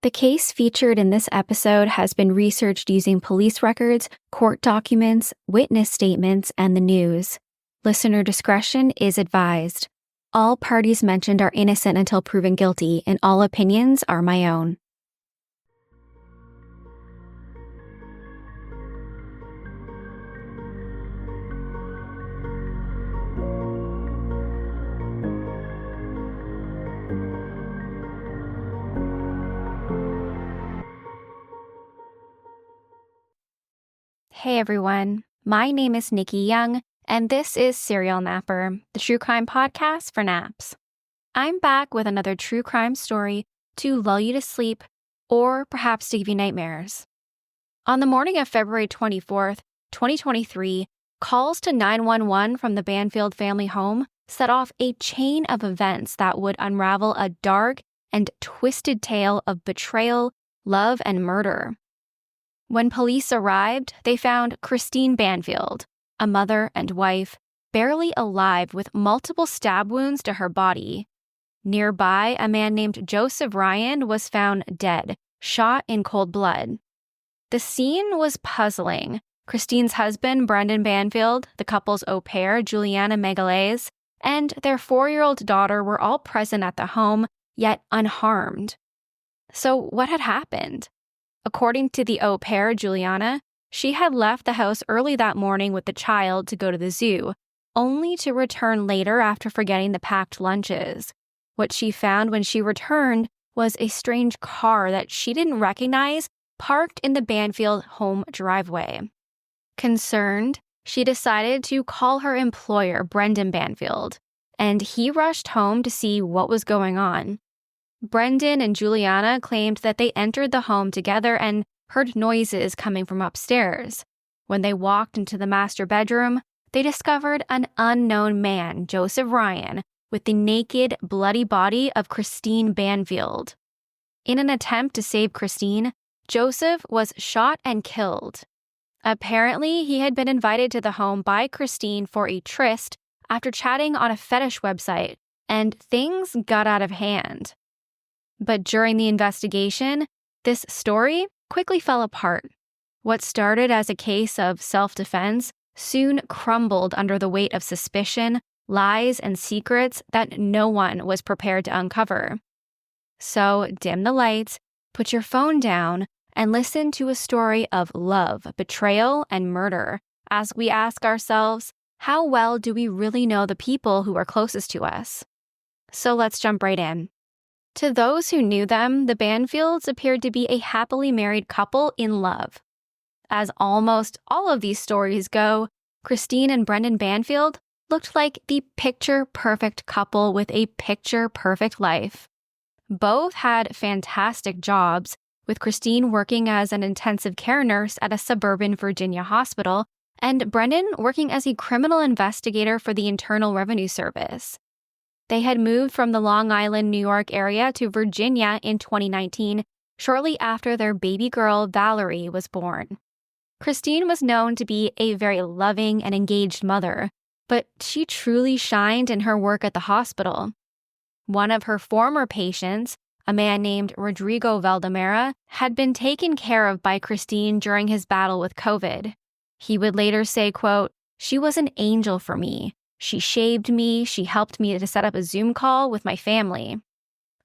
The case featured in this episode has been researched using police records, court documents, witness statements, and the news. Listener discretion is advised. All parties mentioned are innocent until proven guilty, and all opinions are my own. Hey everyone, my name is Nikki Young, and this is Serial Napper, the true crime podcast for naps. I'm back with another true crime story to lull you to sleep, or perhaps to give you nightmares. On the morning of February 24th, 2023, calls to 911 from the Bandfield family home set off a chain of events that would unravel a dark and twisted tale of betrayal, love, and murder. When police arrived, they found Christine Banfield, a mother and wife, barely alive with multiple stab wounds to her body. Nearby, a man named Joseph Ryan was found dead, shot in cold blood. The scene was puzzling. Christine's husband, Brendan Banfield, the couple's au pair, Juliana Magalhães, and their 4-year-old daughter were all present at the home, yet unharmed. So what had happened? According to the au pair, Juliana, she had left the house early that morning with the child to go to the zoo, only to return later after forgetting the packed lunches. What she found when she returned was a strange car that she didn't recognize parked in the Bandfield home driveway. Concerned, she decided to call her employer, Brendan Banfield, and he rushed home to see what was going on. Brendan and Juliana claimed that they entered the home together and heard noises coming from upstairs. When they walked into the master bedroom, they discovered an unknown man, Joseph Ryan, with the naked, bloody body of Christine Banfield. In an attempt to save Christine, Joseph was shot and killed. Apparently, he had been invited to the home by Christine for a tryst after chatting on a fetish website, and things got out of hand. But during the investigation, this story quickly fell apart. What started as a case of self-defense soon crumbled under the weight of suspicion, lies, and secrets that no one was prepared to uncover. So dim the lights, put your phone down, and listen to a story of love, betrayal, and murder as we ask ourselves, how well do we really know the people who are closest to us? So let's jump right in. To those who knew them, the Banfields appeared to be a happily married couple in love. As almost all of these stories go, Christine and Brendan Banfield looked like the picture-perfect couple with a picture-perfect life. Both had fantastic jobs, with Christine working as an intensive care nurse at a suburban Virginia hospital, and Brendan working as a criminal investigator for the Internal Revenue Service. They had moved from the Long Island, New York area to Virginia in 2019, shortly after their baby girl, Valerie, was born. Christine was known to be a very loving and engaged mother, but she truly shined in her work at the hospital. One of her former patients, a man named Rodrigo Valdemara, had been taken care of by Christine during his battle with COVID. He would later say, quote, "She was an angel for me. She shaved me, she helped me to set up a Zoom call with my family."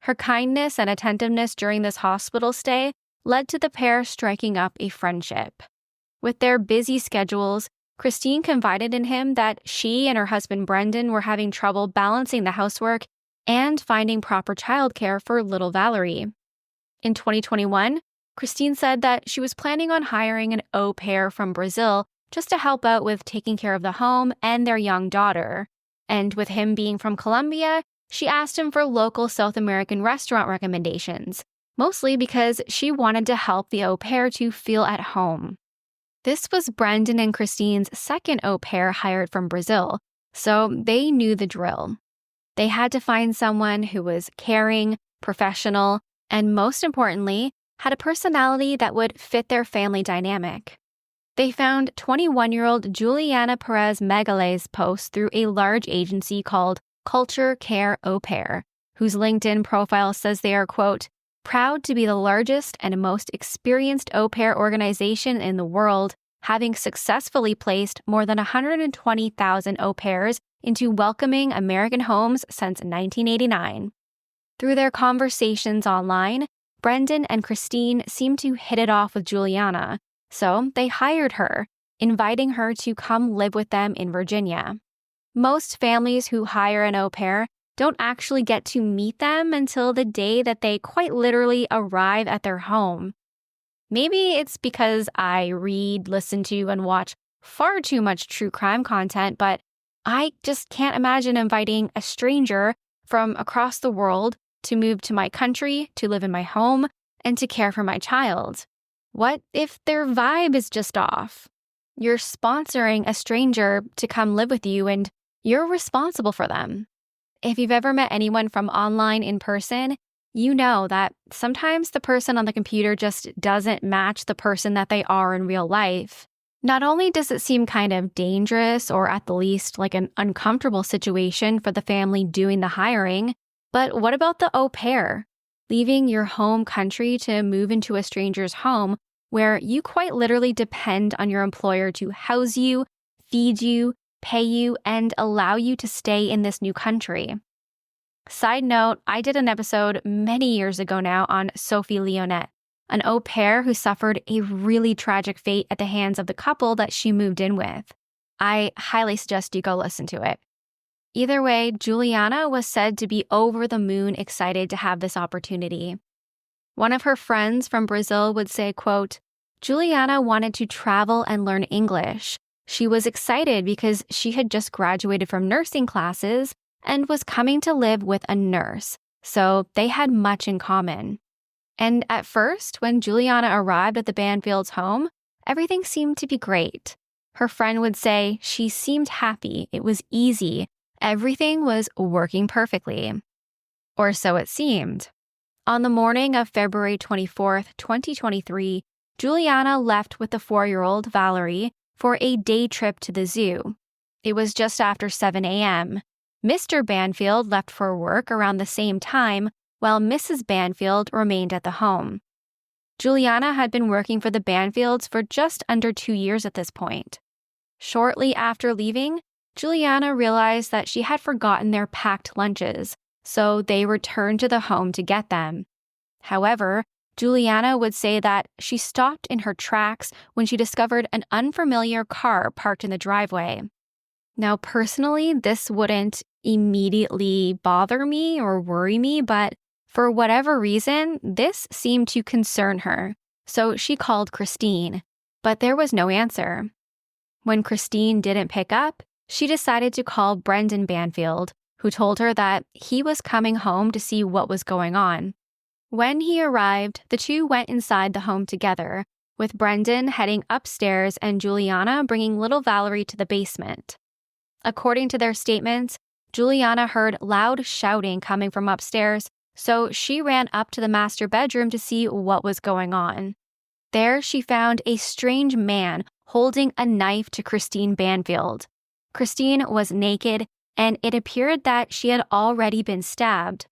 Her kindness and attentiveness during this hospital stay led to the pair striking up a friendship. With their busy schedules, Christine confided in him that she and her husband Brendan were having trouble balancing the housework and finding proper childcare for little Valerie. In 2021, Christine said that she was planning on hiring an au pair from Brazil just to help out with taking care of the home and their young daughter. And with him being from Colombia, she asked him for local South American restaurant recommendations, mostly because she wanted to help the au pair to feel at home. This was Brendan and Christine's second au pair hired from Brazil, so they knew the drill. They had to find someone who was caring, professional, and most importantly, had a personality that would fit their family dynamic. They found 21-year-old Juliana Perez Magalhães' post through a large agency called Culture Care Au Pair, whose LinkedIn profile says they are, quote, Proud to be the largest and most experienced au pair organization in the world, having successfully placed more than 120,000 au pairs into welcoming American homes since 1989. Through their conversations online, Brendan and Christine seemed to hit it off with Juliana, so they hired her, inviting her to come live with them in Virginia. Most families who hire an au pair don't actually get to meet them until the day that they quite literally arrive at their home. Maybe it's because I read, listen to, and watch far too much true crime content, but I just can't imagine inviting a stranger from across the world to move to my country, to live in my home, and to care for my child. What if their vibe is just off? You're sponsoring a stranger to come live with you, and you're responsible for them. If you've ever met anyone from online in person, you know that sometimes the person on the computer just doesn't match the person that they are in real life. Not only does it seem kind of dangerous or at the least like an uncomfortable situation for the family doing the hiring, but what about the au pair? Leaving your home country to move into a stranger's home where you quite literally depend on your employer to house you, feed you, pay you, and allow you to stay in this new country. Side note, I did an episode many years ago now on Sophie Leonette, an au pair who suffered a really tragic fate at the hands of the couple that she moved in with. I highly suggest you go listen to it. Either way, Juliana was said to be over the moon excited to have this opportunity. One of her friends from Brazil would say, quote, "Juliana wanted to travel and learn English. She was excited because she had just graduated from nursing classes and was coming to live with a nurse, so they had much in common." And at first, when Juliana arrived at the Banfield's home, everything seemed to be great. Her friend would say she seemed happy, it was easy, everything was working perfectly. Or so it seemed. On the morning of February 24th, 2023, Juliana left with the 4-year-old Valerie for a day trip to the zoo. It was just after 7 a.m. Mr. Banfield left for work around the same time, while Mrs. Banfield remained at the home. Juliana had been working for the Banfields for just under 2 years at this point. Shortly after leaving, Juliana realized that she had forgotten their packed lunches, so they returned to the home to get them. However, Juliana would say that she stopped in her tracks when she discovered an unfamiliar car parked in the driveway. Now, personally, this wouldn't immediately bother me or worry me, but for whatever reason, this seemed to concern her, so she called Christine, but there was no answer. When Christine didn't pick up, she decided to call Brendan Banfield, who told her that he was coming home to see what was going on. When he arrived, the two went inside the home together, with Brendan heading upstairs and Juliana bringing little Valerie to the basement. According to their statements, Juliana heard loud shouting coming from upstairs, so she ran up to the master bedroom to see what was going on. There, she found a strange man holding a knife to Christine Banfield. Christine was naked, and it appeared that she had already been stabbed.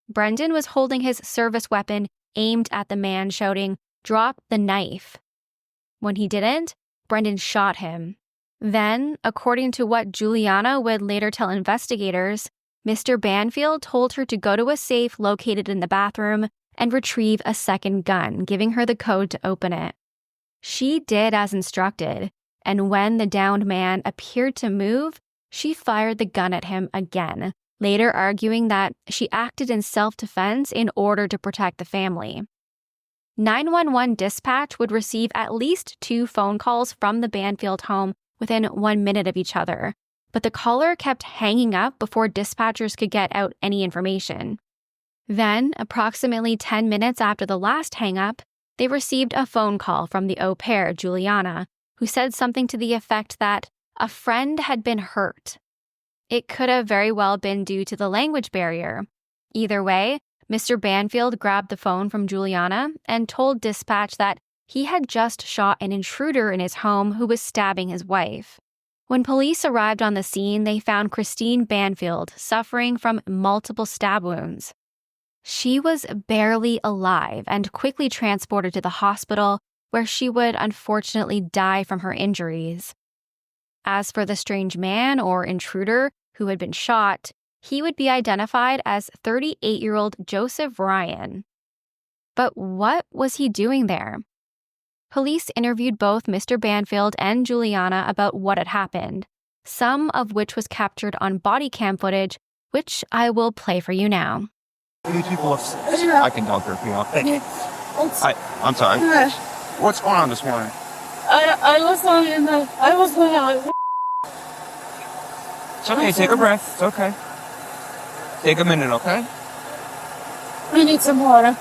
Brendan was holding his service weapon aimed at the man, shouting, "Drop the knife." When he didn't, Brendan shot him. Then, according to what Juliana would later tell investigators, Mr. Banfield told her to go to a safe located in the bathroom and retrieve a second gun, giving her the code to open it. She did as instructed, and when the downed man appeared to move, she fired the gun at him again, later arguing that she acted in self-defense in order to protect the family. 911 dispatch would receive at least 2 phone calls from the Banfield home within 1 minute of each other, but the caller kept hanging up before dispatchers could get out any information. Then, approximately 10 minutes after the last hang-up, they received a phone call from the au pair, Juliana, who said something to the effect that a friend had been hurt. It could have very well been due to the language barrier. Either way, Mr. Banfield grabbed the phone from Juliana and told dispatch that he had just shot an intruder in his home who was stabbing his wife. When police arrived on the scene, they found Christine Banfield suffering from multiple stab wounds. She was barely alive and quickly transported to the hospital, where she would unfortunately die from her injuries. As for the strange man or intruder who had been shot, he would be identified as 38-year-old Joseph Ryan. But what was he doing there? Police interviewed both Mr. Banfield and Juliana about what had happened, some of which was captured on body cam footage, which I will play for you now. I can talk to her if you want. Thank you. I'm sorry. What's going on this morning? I was going out. It's okay, take a breath. It's okay. Take a minute, okay? I need some water.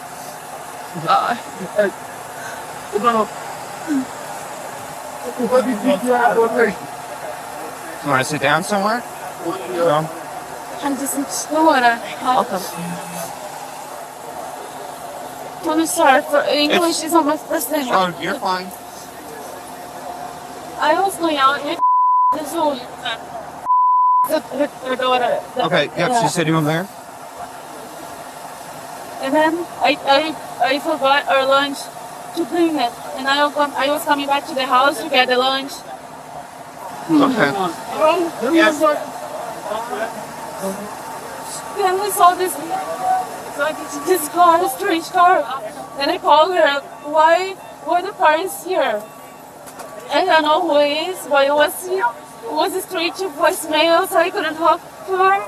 You want to sit down somewhere? No. I just need some water. I'm sorry for English is not my first language. Oh, you're fine. I was going out and this whole her daughter. Okay, yep, she's sitting over there. And then I forgot our lunch to bring it, and I was coming back to the house to get the lunch. Okay. Yes. Then we saw this car, a strange car, and I called her. Why the car is here? I don't know who it is, but it was a strange voicemail, so I couldn't talk to her.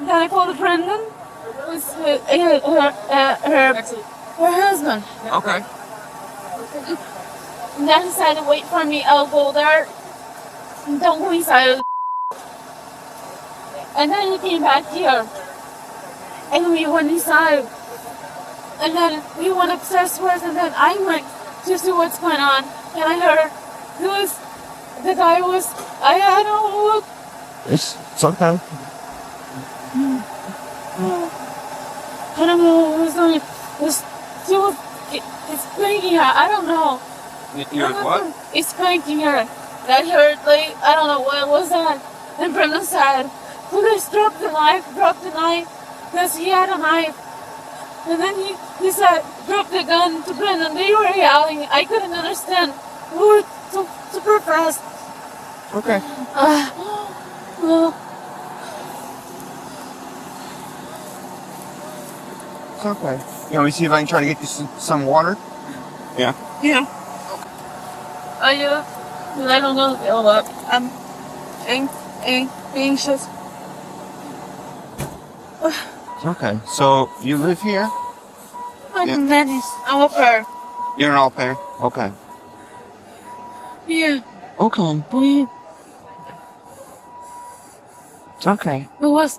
Then I called Brendan, who's her husband. Okay. And then he said, wait for me, I'll go there. Don't go inside. And then he came back here. And we went inside. And then we went upstairs first, and then I went to see what's going on. And I heard the guy was, I don't know. It's okay. I don't know what was doing. It's cranking her. I don't know. You heard what? It's cranking her. I heard, I don't know what was that. And Brendan said, please drop the knife, because he had a knife. And then he said, drop the gun to Brendan. They were yelling. I couldn't understand. We were super fast. Okay. It's okay. You want me to see if I can try to get you some water? Yeah. Yeah. I don't know. I'm anxious. Okay. So, you live here? I'm Venice. I'm au pair. You're an au pair? Okay. Yeah. Okay. It's okay. It was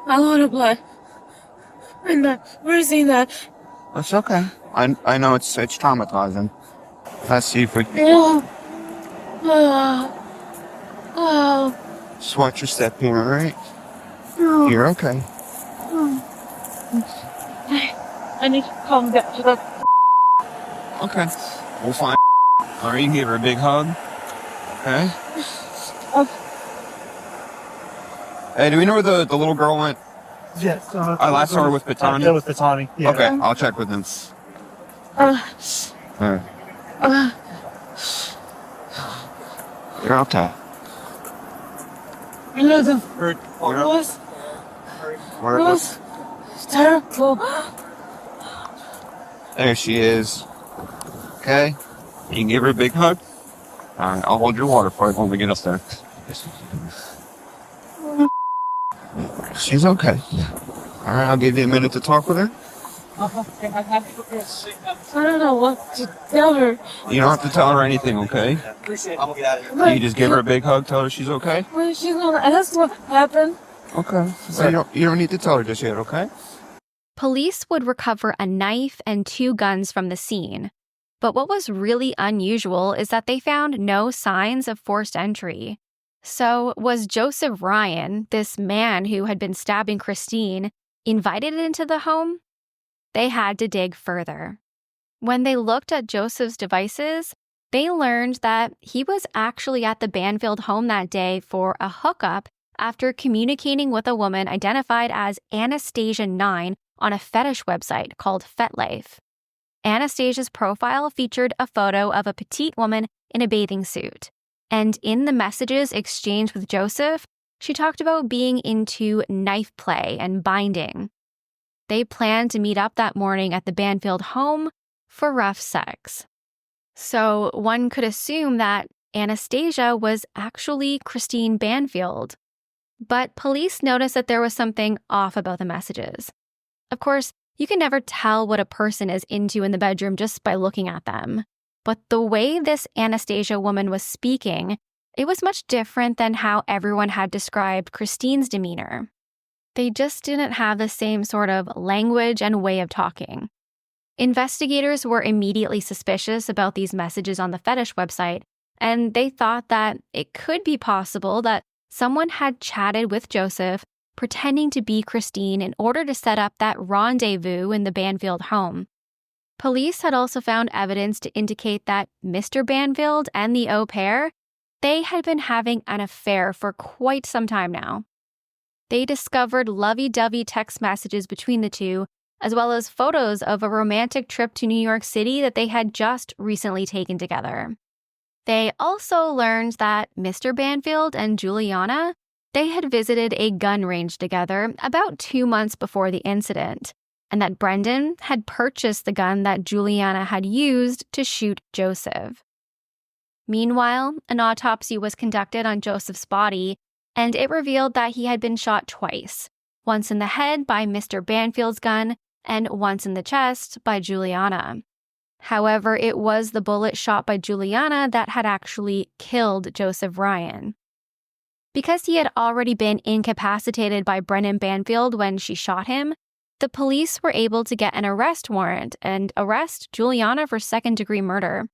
a lot of blood. And we're seeing that. It's okay. I know it's traumatizing. Let's see if we can... Just watch your step here, alright? You're okay. I need to calm down to the... Okay. We'll find... Alright, you can give her a big hug. Okay? Hey, do we know where the little girl went? Yes. I last saw her with Patani. Yeah, with Patani. Yeah. Okay, I'll check with them. Alright. You're okay. You know, the Where was terrible. There she is. Okay? You can give her a big hug. Alright, I'll hold your water for you when we get up there. She's okay. Alright, I'll give you a minute to talk with her. I don't know what to tell her. You don't have to tell her anything, okay? You just give her a big hug, tell her she's okay? Well, she's gonna ask what happened. Okay. So you don't need to tell her just yet, okay? Police would recover a knife and 2 guns from the scene. But what was really unusual is that they found no signs of forced entry. So was Joseph Ryan, this man who had been stabbing Christine, invited into the home? They had to dig further. When they looked at Joseph's devices, they learned that he was actually at the Bandfield home that day for a hookup after communicating with a woman identified as Anastasia 9 on a fetish website called FetLife. Anastasia's profile featured a photo of a petite woman in a bathing suit, and in the messages exchanged with Joseph, she talked about being into knife play and binding. They planned to meet up that morning at the Bandfield home for rough sex. So one could assume that Anastasia was actually Christine Banfield. But police noticed that there was something off about the messages. Of course, you can never tell what a person is into in the bedroom just by looking at them. But the way this Anastasia woman was speaking, it was much different than how everyone had described Christine's demeanor. They just didn't have the same sort of language and way of talking. Investigators were immediately suspicious about these messages on the fetish website, and they thought that it could be possible that someone had chatted with Joseph, pretending to be Christine in order to set up that rendezvous in the Bandfield home. Police had also found evidence to indicate that Mr. Banfield and the au pair, they had been having an affair for quite some time now. They discovered lovey-dovey text messages between the two, as well as photos of a romantic trip to New York City that they had just recently taken together. They also learned that Mr. Banfield and Juliana, they had visited a gun range together about 2 months before the incident, and that Brendan had purchased the gun that Juliana had used to shoot Joseph. Meanwhile, an autopsy was conducted on Joseph's body, and it revealed that he had been shot twice, once in the head by Mr. Banfield's gun and once in the chest by Juliana. However, it was the bullet shot by Juliana that had actually killed Joseph Ryan. Because he had already been incapacitated by Brendan Banfield when she shot him, the police were able to get an arrest warrant and arrest Juliana for second-degree murder.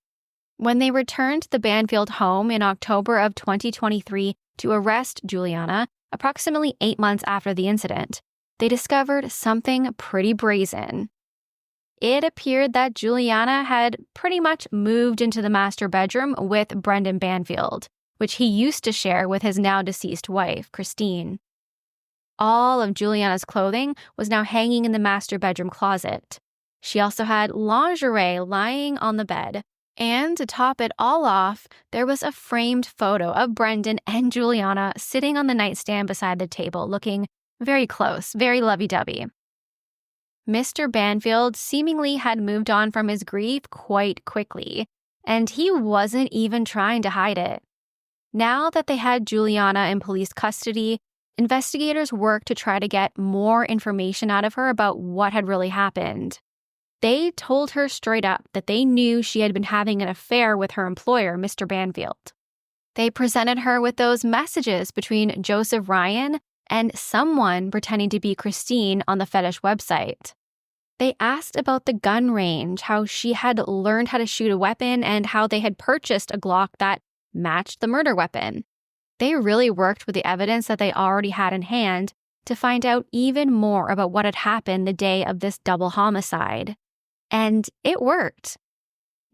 When they returned to the Bandfield home in October of 2023 to arrest Juliana, approximately 8 months after the incident, they discovered something pretty brazen. It appeared that Juliana had pretty much moved into the master bedroom with Brendan Banfield, which he used to share with his now-deceased wife, Christine. All of Juliana's clothing was now hanging in the master bedroom closet. She also had lingerie lying on the bed. And to top it all off, there was a framed photo of Brendan and Juliana sitting on the nightstand beside the table, looking very close, very lovey-dovey. Mr. Banfield seemingly had moved on from his grief quite quickly, and he wasn't even trying to hide it. Now that they had Juliana in police custody, investigators worked to try to get more information out of her about what had really happened. They told her straight up that they knew she had been having an affair with her employer, Mr. Banfield. They presented her with those messages between Joseph Ryan and someone pretending to be Christine on the fetish website. They asked about the gun range, how she had learned how to shoot a weapon, and how they had purchased a Glock that matched the murder weapon. They really worked with the evidence that they already had in hand to find out even more about what had happened the day of this double homicide. And it worked.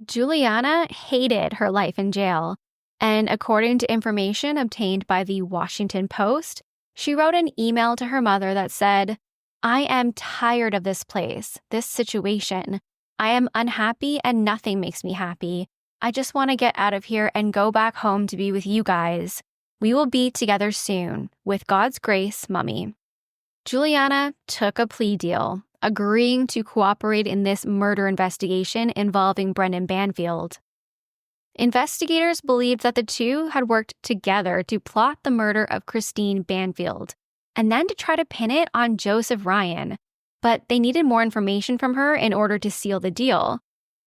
Juliana hated her life in jail, and according to information obtained by the Washington Post, she wrote an email to her mother that said, "I am tired of this place, this situation. I am unhappy and nothing makes me happy. I just want to get out of here and go back home to be with you guys. We will be together soon. With God's grace, Mummy." Juliana took a plea deal, agreeing to cooperate in this murder investigation involving Brendan Banfield. Investigators believed that the two had worked together to plot the murder of Christine Banfield, and then to try to pin it on Joseph Ryan, but they needed more information from her in order to seal the deal.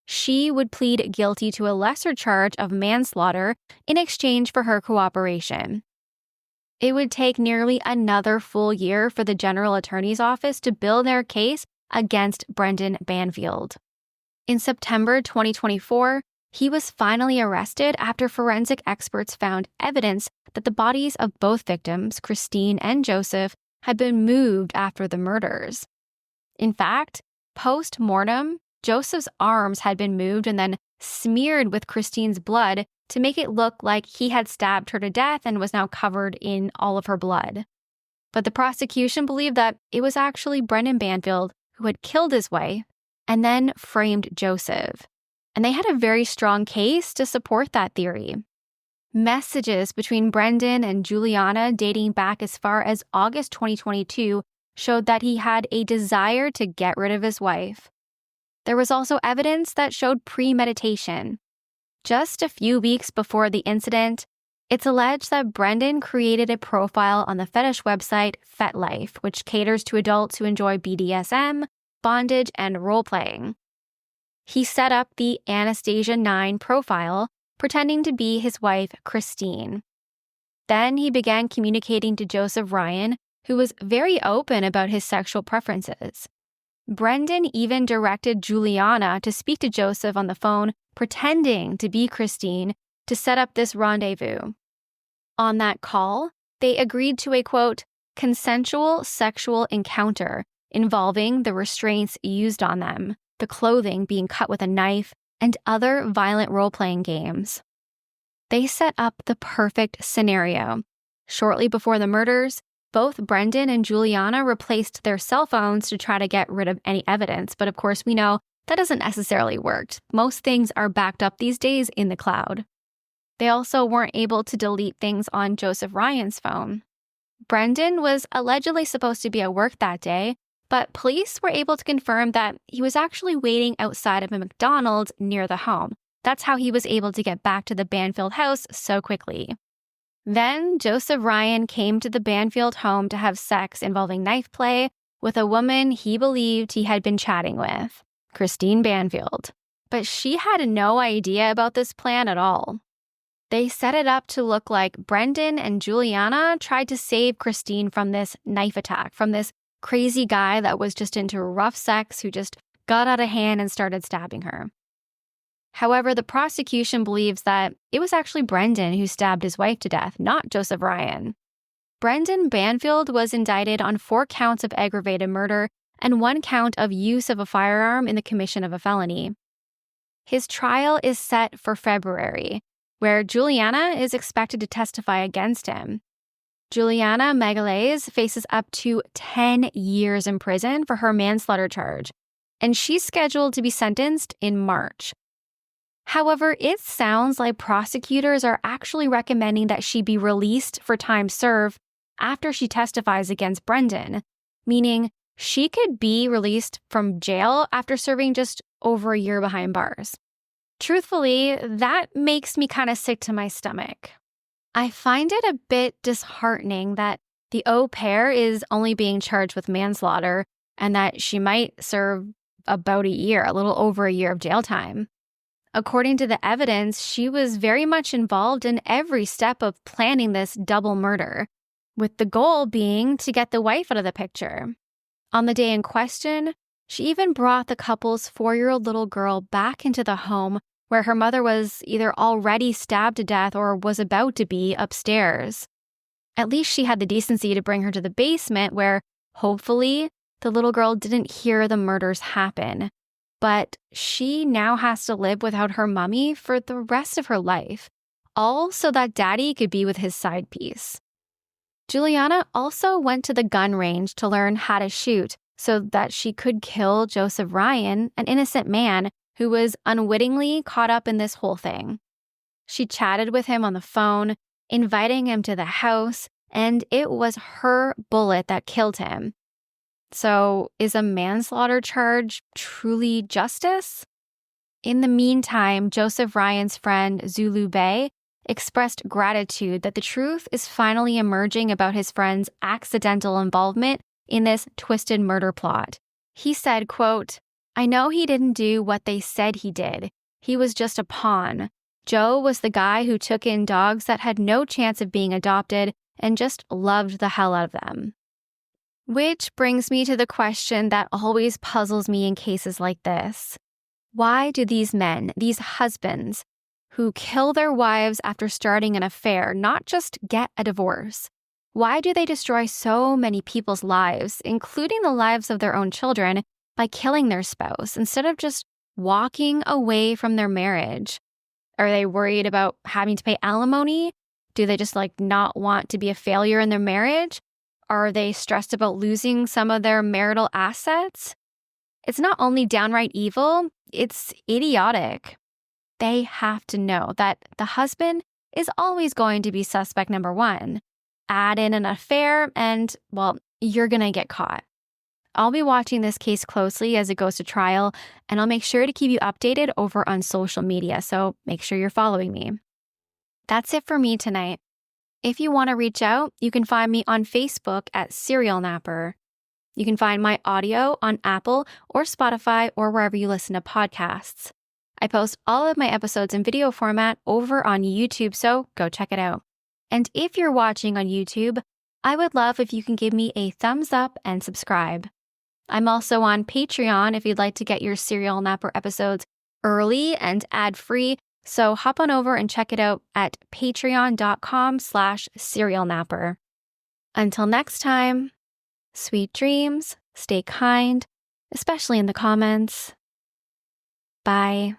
She would plead guilty to a lesser charge of manslaughter in exchange for her cooperation. It would take nearly another full year for the General Attorney's Office to build their case against Brendan Banfield. In September 2024, he was finally arrested after forensic experts found evidence that the bodies of both victims, Christine and Joseph, had been moved after the murders. In fact, post-mortem, Joseph's arms had been moved and then smeared with Christine's blood to make it look like he had stabbed her to death and was now covered in all of her blood. But the prosecution believed that it was actually Brendan Banfield who who had killed his wife and then framed Joseph. And they had a very strong case to support that theory. Messages between Brendan and Juliana dating back as far as August 2022 showed that he had a desire to get rid of his wife. There was also evidence that showed premeditation. Just a few weeks before the incident, it's alleged that Brendan created a profile on the fetish website FetLife, which caters to adults who enjoy BDSM, bondage, and role-playing. He set up the Anastasia 9 profile, pretending to be his wife, Christine. Then he began communicating to Joseph Ryan, who was very open about his sexual preferences. Brendan even directed Juliana to speak to Joseph on the phone, pretending to be Christine, to set up this rendezvous. On that call, they agreed to a, quote, consensual sexual encounter involving the restraints used on them, the clothing being cut with a knife, and other violent role-playing games. They set up the perfect scenario. Shortly before the murders, both Brendan and Juliana replaced their cell phones to try to get rid of any evidence, but of course we know that doesn't necessarily work. Most things are backed up these days in the cloud. They also weren't able to delete things on Joseph Ryan's phone. Brendan was allegedly supposed to be at work that day, but police were able to confirm that he was actually waiting outside of a McDonald's near the home. That's how he was able to get back to the Bandfield house so quickly. Then Joseph Ryan came to the Bandfield home to have sex involving knife play with a woman he believed he had been chatting with, Christine Banfield. But she had no idea about this plan at all. They set it up to look like Brendan and Juliana tried to save Christine from this knife attack, from this crazy guy that was just into rough sex who just got out of hand and started stabbing her. However, the prosecution believes that it was actually Brendan who stabbed his wife to death, not Joseph Ryan. Brendan Banfield was indicted on 4 counts of aggravated murder and 1 count of use of a firearm in the commission of a felony. His trial is set for February, where Juliana is expected to testify against him. Juliana Magalhães faces up to 10 years in prison for her manslaughter charge, and she's scheduled to be sentenced in March. However, it sounds like prosecutors are actually recommending that she be released for time served after she testifies against Brendan, meaning she could be released from jail after serving just over a year behind bars. Truthfully, that makes me kind of sick to my stomach. I find it a bit disheartening that the au pair is only being charged with manslaughter and that she might serve about a year, a little over a year of jail time. According to the evidence, she was very much involved in every step of planning this double murder, with the goal being to get the wife out of the picture. On the day in question, she even brought the couple's 4-year-old little girl back into the home where her mother was either already stabbed to death or was about to be upstairs. At least she had the decency to bring her to the basement where, hopefully, the little girl didn't hear the murders happen. But she now has to live without her mummy for the rest of her life, all so that daddy could be with his side piece. Juliana also went to the gun range to learn how to shoot so that she could kill Joseph Ryan, an innocent man who was unwittingly caught up in this whole thing. She chatted with him on the phone, inviting him to the house, and it was her bullet that killed him. So, is a manslaughter charge truly justice? In the meantime, Joseph Ryan's friend, Zulu Bay, expressed gratitude that the truth is finally emerging about his friend's accidental involvement in this twisted murder plot. He said, quote, "I know he didn't do what they said he did. He was just a pawn. Joe was the guy who took in dogs that had no chance of being adopted and just loved the hell out of them." Which brings me to the question that always puzzles me in cases like this. Why do these men, these husbands, who kill their wives after starting an affair, not just get a divorce? Why do they destroy so many people's lives, including the lives of their own children, by killing their spouse instead of just walking away from their marriage? Are they worried about having to pay alimony? Do they just not want to be a failure in their marriage? Are they stressed about losing some of their marital assets? It's not only downright evil, it's idiotic. They have to know that the husband is always going to be suspect number one. Add in an affair and, well, you're going to get caught. I'll be watching this case closely as it goes to trial, and I'll make sure to keep you updated over on social media, so make sure you're following me. That's it for me tonight. If you want to reach out, you can find me on Facebook at Serial Napper. You can find my audio on Apple or Spotify or wherever you listen to podcasts. I post all of my episodes in video format over on YouTube, so go check it out. And if you're watching on YouTube, I would love if you can give me a thumbs up and subscribe. I'm also on Patreon if you'd like to get your Serial Napper episodes early and ad-free, so hop on over and check it out at patreon.com/serialnapper. Until next time, sweet dreams, stay kind, especially in the comments. Bye.